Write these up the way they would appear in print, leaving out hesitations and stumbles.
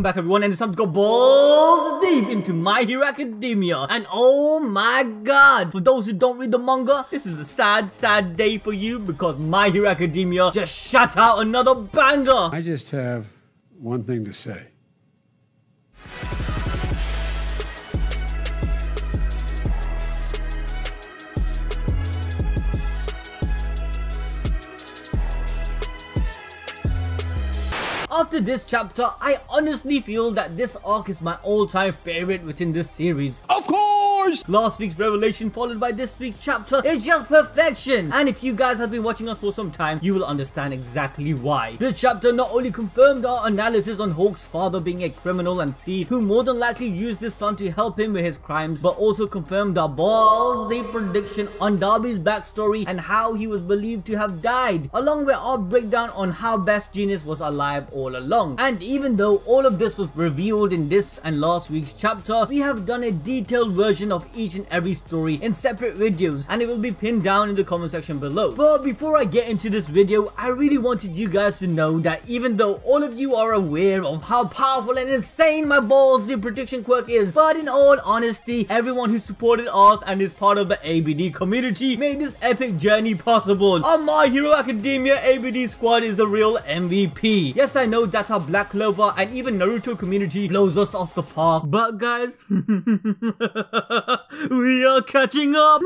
welcome back everyone, and it's time to go balls deep into My Hero Academia. And oh my god, for those who don't read the manga, this is a sad day for you because My Hero Academia just shut out another banger. I just have one thing to say. After this chapter, I honestly feel that this arc is my all-time favorite within this series. Of course! Last week's revelation followed by this week's chapter is just perfection. And if you guys have been watching us for some time, you will understand exactly why. This chapter not only confirmed our analysis on Hawk's father being a criminal and thief who more than likely used his son to help him with his crimes, but also confirmed our balls deep prediction on Dabi's backstory and how he was believed to have died, along with our breakdown on how best Jeanist was alive all along. And even though all of this was revealed in this and last week's chapter, we have done a detailed version of each and every story in separate videos, and it will be pinned down in the comment section below. But before I get into this video, I really wanted you guys to know that even though all of you are aware of how powerful and insane my balls deep prediction quirk is, but in all honesty, everyone who supported us and is part of the ABD community made this epic journey possible. Our My Hero Academia ABD squad is the real MVP. Yes, I know that our Black Clover and even Naruto community blows us off the path, but guys, we are catching up.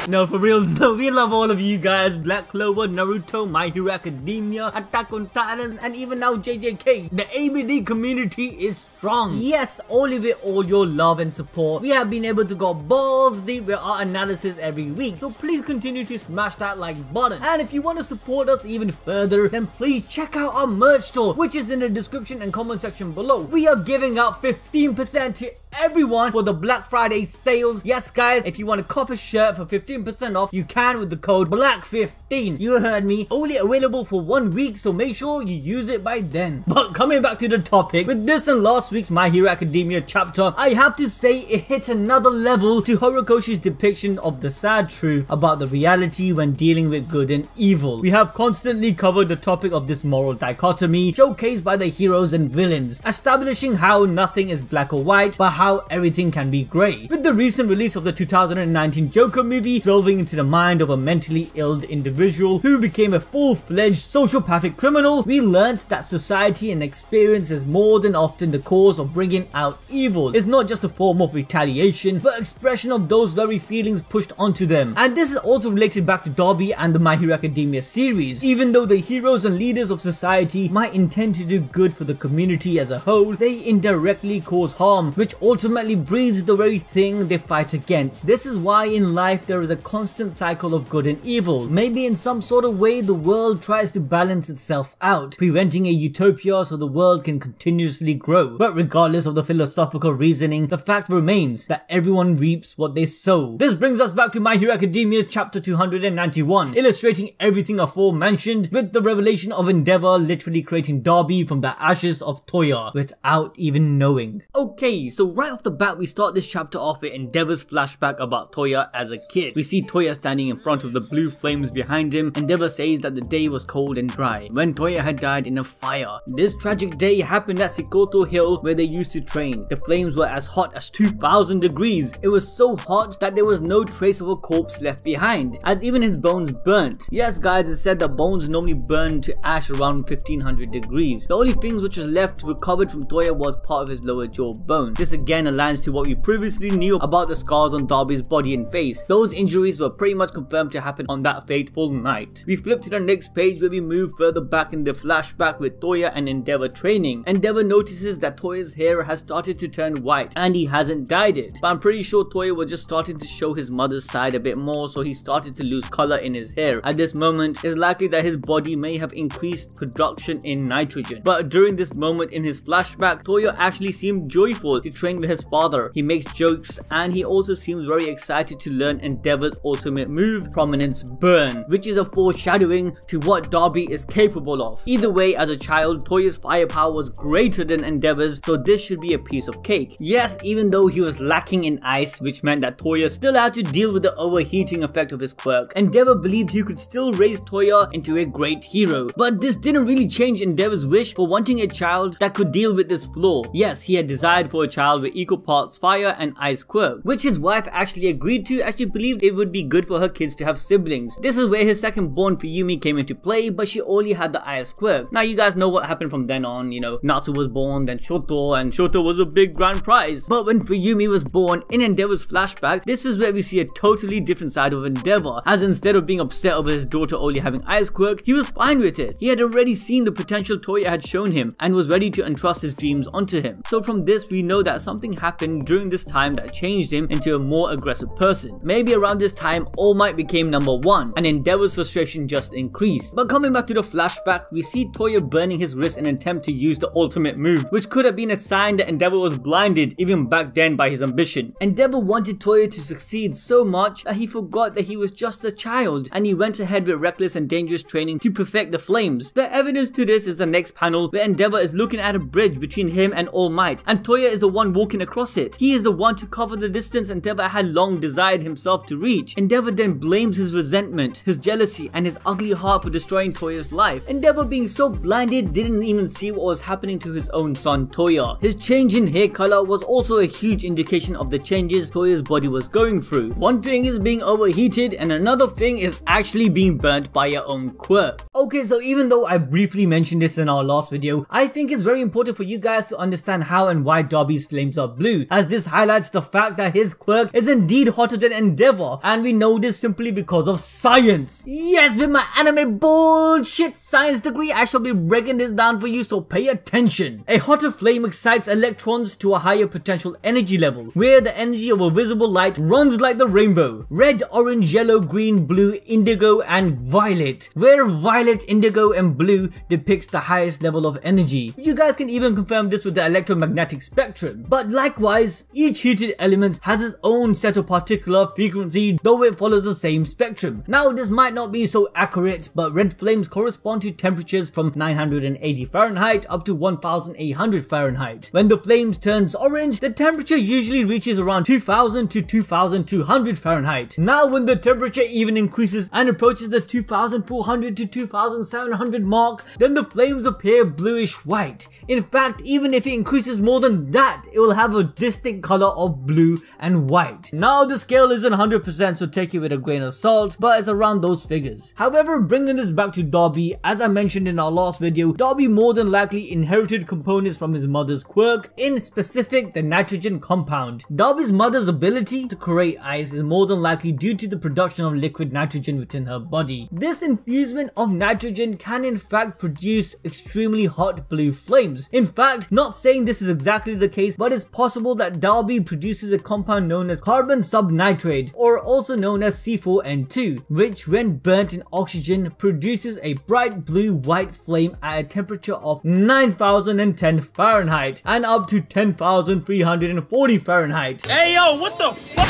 No, for real, so we love all of you guys. Black Clover, Naruto, My Hero Academia, Attack on Titan, and even now JJK. The ABD community is strong. Yes, only with all your love and support, we have been able to go balls deep with our analysis every week. So please continue to smash that like button. And if you want to support us even further, then please check out our merch store, which is in the description and comment section below. We are giving out 15% to everyone for the Black Friday sales. Yes guys, if you want to cop a shirt for 15% off, you can with the code BLACK15. You heard me. Only available for 1 week, so make sure you use it by then. But coming back to the topic, with this and last week's My Hero Academia chapter, I have to say it hit another level to Horikoshi's depiction of the sad truth about the reality when dealing with good and evil. We have constantly covered the topic of this moral dichotomy showcased by the heroes and villains, establishing how nothing is black or white, but how everything can be grey. With the recent release of the 2019 Joker movie delving into the mind of a mentally ill individual who became a full-fledged sociopathic criminal, we learnt that society and experience is more than often the cause of bringing out evil. It's not just a form of retaliation, but expression of those very feelings pushed onto them. And this is also related back to Dabi and the My Hero Academia series. Even though the heroes and leaders of society might intend to do good for the community as a whole, they indirectly cause harm, which ultimately breeds the very thing they fight against. This is why in life there is a constant cycle of good and evil. Maybe in some sort of way the world tries to balance itself out, preventing a utopia so the world can continuously grow. But regardless of the philosophical reasoning, the fact remains that everyone reaps what they sow. This brings us back to My Hero Academia chapter 291, illustrating everything aforementioned, with the revelation of Endeavour literally creating Dabi from the ashes of Touya without even knowing. Okay, so right off the bat we start this chapter off with Endeavour's flashback about Touya as a kid. We see Touya standing in front of the blue flames behind him. Endeavour says that the day was cold and dry when Touya had died in a fire. This tragic day happened at Shouto Hill where they used to train. The flames were as hot as 2000 degrees. It was so hot that there was no trace of a corpse left behind, as even his bones burnt. Yes guys, it's said that bones normally burn to ash around 1500 degrees. The only things which was left recovered from Touya was part of his lower jaw bone. This again aligns to what we previously knew about the scars on Dabi's body and face. Those injuries were pretty much confirmed to happen on that fateful night. We flip to the next page where we move further back in the flashback with Touya and Endeavour training. Endeavour notices that Toya's hair has started to turn white and he hasn't dyed it, but I'm pretty sure Touya was just starting to show his mother's side a bit more, so he started to lose colour in his hair. At this moment, it's likely that his body may have increased production in nitrogen. But during this moment in his flashback, Touya actually seemed joyful to train with his father. He makes jokes and he also seems very excited to learn Endeavour Endeavour's ultimate move, Prominence Burn, which is a foreshadowing to what Dabi is capable of. Either way, as a child, Touya's firepower was greater than Endeavour's, so this should be a piece of cake. Yes, even though he was lacking in ice, which meant that Touya still had to deal with the overheating effect of his quirk, Endeavour believed he could still raise Touya into a great hero. But this didn't really change Endeavour's wish for wanting a child that could deal with this flaw. Yes, he had desired for a child with equal parts fire and ice quirk, which his wife actually agreed to as she believed it would be good for her kids to have siblings. This is where his second born Fuyumi came into play, but she only had the ice quirk. Now you guys know what happened from then on, you know, Natsu was born, then Shouto, and Shouto was a big grand prize. But when Fuyumi was born in Endeavour's flashback, this is where we see a totally different side of Endeavour, as instead of being upset over his daughter only having ice quirk, he was fine with it. He had already seen the potential Touya had shown him and was ready to entrust his dreams onto him. So from this we know that something happened during this time that changed him into a more aggressive person. Maybe around this time All Might became number one and Endeavour's frustration just increased. But coming back to the flashback, we see Touya burning his wrist in an attempt to use the ultimate move, which could have been a sign that Endeavour was blinded even back then by his ambition. Endeavour wanted Touya to succeed so much that he forgot that he was just a child, and he went ahead with reckless and dangerous training to perfect the flames. The evidence to this is the next panel, where Endeavour is looking at a bridge between him and All Might, and Touya is the one walking across it. He is the one to cover the distance Endeavour had long desired himself to reach. Endeavour then blames his resentment, his jealousy, and his ugly heart for destroying Toya's life. Endeavour, being so blinded, didn't even see what was happening to his own son Touya. His change in hair color was also a huge indication of the changes Toya's body was going through. One thing is being overheated, and another thing is actually being burnt by your own quirk. Okay, so even though I briefly mentioned this in our last video, I think it's very important for you guys to understand how and why Dabi's flames are blue, as this highlights the fact that his quirk is indeed hotter than Endeavour, and we know this simply because of science. Yes, with my anime bullshit science degree, I shall be breaking this down for you, so pay attention. A hotter flame excites electrons to a higher potential energy level, where the energy of a visible light runs like the rainbow: red, orange, yellow, green, blue, indigo, and violet, where violet, indigo, and blue depicts the highest level of energy. You guys can even confirm this with the electromagnetic spectrum. But likewise, each heated element has its own set of particular frequency, though it follows the same spectrum. Now this might not be so accurate, but red flames correspond to temperatures from 980 Fahrenheit up to 1800 Fahrenheit. When the flames turns orange, the temperature usually reaches around 2000 to 2200 Fahrenheit. Now when the temperature even increases and approaches the 2400 to 2700 mark, then the flames appear bluish white. In fact, even if it increases more than that, it will have a distinct color of blue and white. Now the scale isn't 100%, so take it with a grain of salt, but it's around those figures. However, bringing this back to Dabi, as I mentioned in our last video, Dabi more than likely inherited components from his mother's quirk, in specific the nitrogen compound. Dabi's mother's ability to create ice is more than likely due to the production of liquid nitrogen within her body. This infusement of nitrogen can in fact produce extremely hot blue flames. In fact, not saying this is exactly the case, but it's possible that Dabi produces a compound known as carbon subnitrate, or also known as C4N2, which when burnt in oxygen produces a bright blue-white flame at a temperature of 9010 Fahrenheit and up to 10,340 Fahrenheit. Hey yo, what the fuck?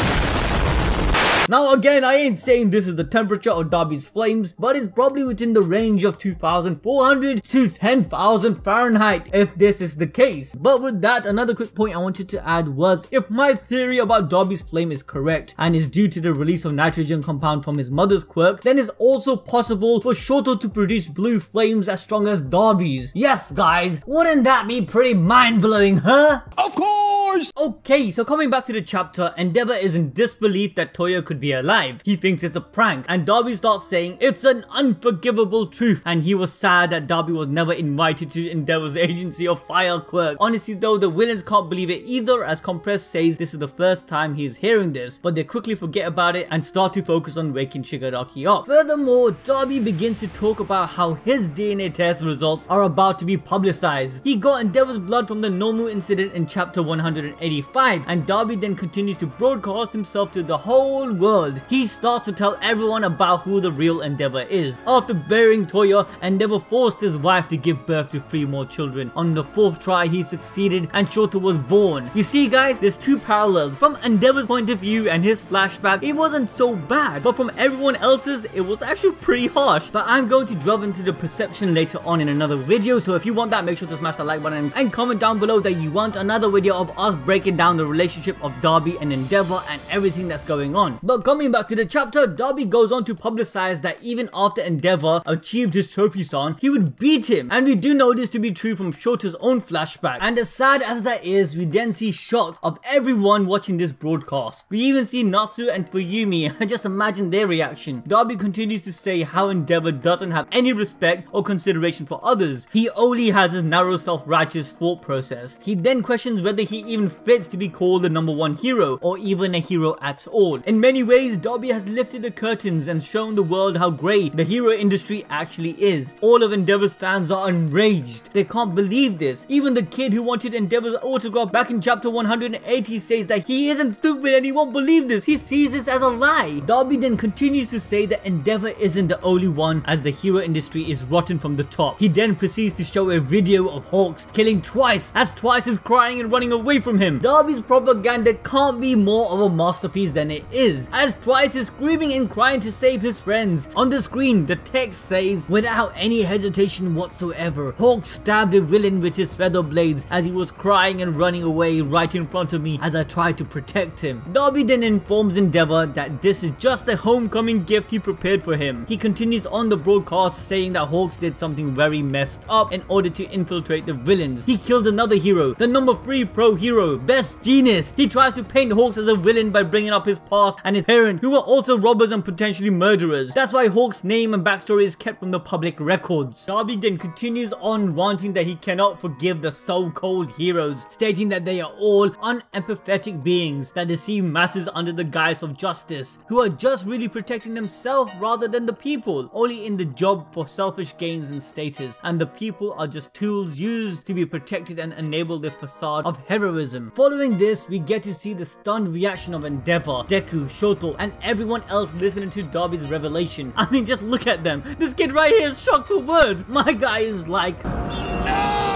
Now again, I ain't saying this is the temperature of Dabi's flames, but it's probably within the range of 2400 to 10,000 Fahrenheit if this is the case. But with that, another quick point I wanted to add was, if my theory about Dabi's flame is correct and is due to the release of nitrogen compound from his mother's quirk, then it's also possible for Shouto to produce blue flames as strong as Dabi's. Yes guys, wouldn't that be pretty mind-blowing, huh? Of course! Okay, so coming back to the chapter, Endeavour is in disbelief that Touya could be alive. He thinks it's a prank, and Dabi starts saying it's an unforgivable truth, and he was sad that Dabi was never invited to Endeavour's agency of fire quirk. Honestly though, the villains can't believe it either, as Compress says this is the first time he is hearing this, but they quickly forget about it and start to focus on waking Shigaraki up. Furthermore, Dabi begins to talk about how his DNA test results are about to be publicized. He got Endeavour's blood from the Nomu incident in chapter 185, and Dabi then continues to broadcast himself to the whole world. He starts to tell everyone about who the real Endeavour is. After burying Touya, Endeavour forced his wife to give birth to 3 more children. On the 4th try he succeeded and Shouto was born. You see guys, there's 2 parallels. From Endeavour's point of view and his flashback, it wasn't so bad, but from everyone else's, it was actually pretty harsh. But I'm going to delve into the perception later on in another video, so if you want that, make sure to smash the like button and comment down below that you want another video of us breaking down the relationship of Dabi and Endeavour and everything that's going on. But coming back to the chapter, Dabi goes on to publicize that even after Endeavour achieved his trophy son, he would beat him, and we do know this to be true from Shouto's own flashback. And as sad as that is, we then see shocked of everyone watching this broadcast. We even see Natsu and Fuyumi, and just imagine their reaction. Dabi continues to say how Endeavour doesn't have any respect or consideration for others. He only has his narrow self-righteous thought process. He then questions whether he even fits to be called the #1 hero or even a hero at all. In many ways, Dabi has lifted the curtains and shown the world how great the hero industry actually is. All of Endeavour's fans are enraged. They can't believe this. Even the kid who wanted Endeavour's autograph back in chapter 180 says that he isn't stupid and he won't believe this. He sees this as a lie. Dabi then continues to say that Endeavour isn't the only one, as the hero industry is rotten from the top. He then proceeds to show a video of Hawks killing Twice, as Twice is crying and running away from him. Dabi's propaganda can't be more of a masterpiece than it is, as Twice is screaming and crying to save his friends. On the screen, the text says, "Without any hesitation whatsoever, Hawks stabbed a villain with his feather blades as he was crying and running away right in front of me as I tried to protect him." Dabi then informs Endeavour that this is just a homecoming gift he prepared for him. He continues on the broadcast saying that Hawks did something very messed up in order to infiltrate the villains. He killed another hero, the #3 pro hero, Best Jeanist. He tries to paint Hawks as a villain by bringing up his past and his parents, who were also robbers and potentially murderers. That's why Hawks' name and backstory is kept from the public records. Dabi then continues on ranting that he cannot forgive the so-called heroes, stating that they are all unempathetic beings that deceive masses under the guise of justice, who are just really protecting themselves rather than the people, only in the job for selfish gains and status, and the people are just tools used to be protected and enable the facade of heroism. Following this, we get to see the stunned reaction of Endeavour, Deku, Shouto, and everyone else listening to Dabi's revelation. I mean, just look at them. This kid right here is shocked for words. My guy is like, no!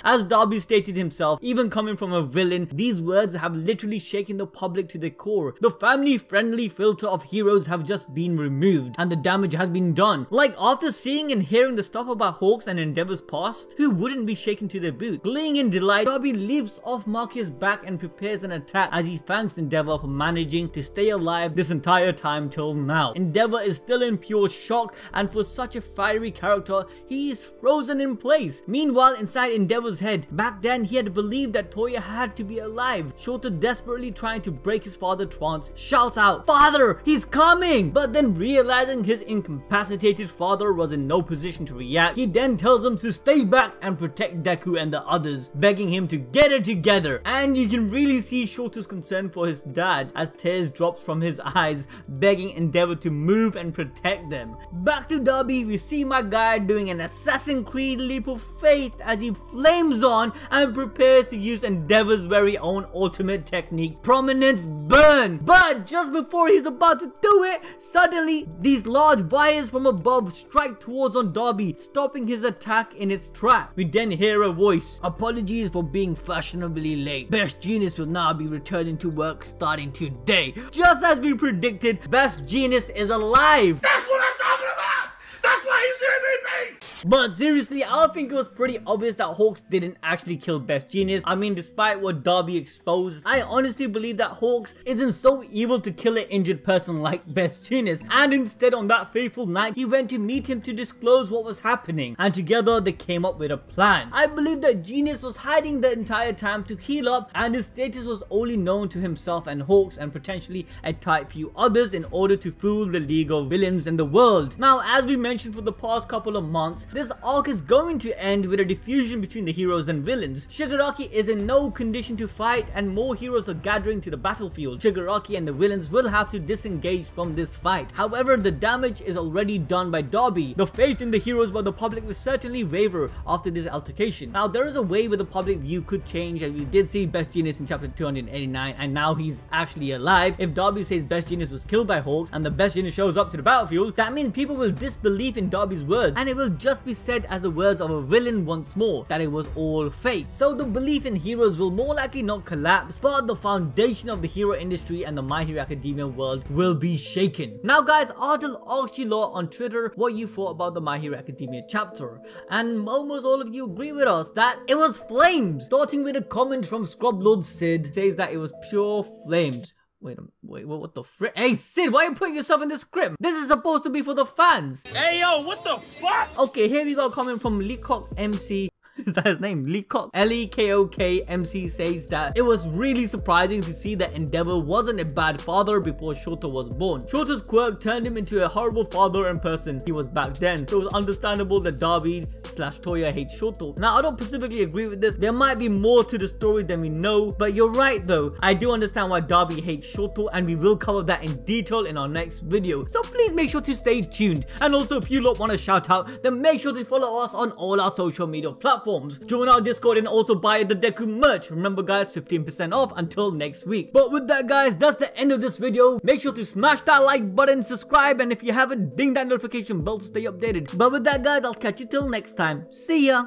As Dabi stated himself, even coming from a villain, these words have literally shaken the public to the core. The family-friendly filter of heroes have just been removed, and the damage has been done. Like, after seeing and hearing the stuff about Hawks and Endeavour's past, who wouldn't be shaken to their boots? Gleeing in delight, Dabi leaps off Markia's back and prepares an attack as he thanks Endeavour for managing to stay alive this entire time till now. Endeavour is still in pure shock, and for such a fiery character, he is frozen in place. Meanwhile, inside Endeavour's head, back then he had believed that Touya had to be alive. Shouto, desperately trying to break his father's trance, shouts out, "Father, he's coming!" But then realizing his incapacitated father was in no position to react, he then tells him to stay back and protect Deku and the others, begging him to get it together. And you can really see Shouto's concern for his dad as tears drops from his eyes, begging Endeavour to move and protect them. Back to Dabi, we see my guy doing an Assassin's Creed leap of faith as he flames on and prepares to use Endeavour's very own ultimate technique, Prominence Burn. But just before he's about to do it, suddenly these large wires from above strike towards on Dabi, stopping his attack in its track. We then hear a voice, "Apologies for being fashionably late. Best Jeanist will now be returning to work starting today." Just as we predicted, Best Jeanist is alive. That's what I'm talking about! That's why he's the MVP! But seriously, I think it was pretty obvious that Hawks didn't actually kill Best Jeanist. I mean, despite what Dabi exposed, I honestly believe that Hawks isn't so evil to kill an injured person like Best Jeanist. And instead, on that fateful night, he went to meet him to disclose what was happening. And together, they came up with a plan. I believe that Jeanist was hiding the entire time to heal up, and his status was only known to himself and Hawks and potentially a tight few others in order to fool the League of Villains in the world. Now, as we mentioned for the past couple of months, This arc is going to end with a diffusion between the heroes and villains. Shigaraki is in no condition to fight and more heroes are gathering to the battlefield. Shigaraki and the villains will have to disengage from this fight. However, the damage is already done by Dabi. The faith in the heroes by the public will certainly waver after this altercation. Now, there is a way where the public view could change, as we did see Best Jeanist in chapter 289 and now he's actually alive. If Dabi says Best Jeanist was killed by Hawks and the Best Jeanist shows up to the battlefield, that means people will disbelieve in Dabi's words and it will just be said as the words of a villain once more, that it was all fake. So the belief in heroes will more likely not collapse, but the foundation of the hero industry and the My Hero Academia world will be shaken. Now guys, Ardell asked you lot on Twitter what you thought about the My Hero Academia chapter, and almost all of you agree with us that it was flames. Starting with a comment from Scrub Lord Sid, says that it was pure flames. Wait, what the frick? Hey Sid, why are you putting yourself in the script? This is supposed to be for the fans. Hey yo, what the fuck? Okay, here we got a comment from Leacock MC. Is that his name? Leacock? L-E-K-O-K MC says that it was really surprising to see that Endeavour wasn't a bad father before Shouto was born. Shouto's quirk turned him into a horrible father in person he was back then. So it was understandable that Dabi / Touya hates Shouto. Now, I don't specifically agree with this. There might be more to the story than we know, but you're right though. I do understand why Dabi hates Shouto and we will cover that in detail in our next video. So please make sure to stay tuned. And also, if you lot want to shout out, then make sure to follow us on all our social media platforms. Join our Discord and also buy the Deku merch. Remember guys, 15% off until next week. But with that guys, that's the end of this video. Make sure to smash that like button, subscribe, and if you haven't, ding that notification bell to stay updated. But with that guys, I'll catch you till next time. See ya!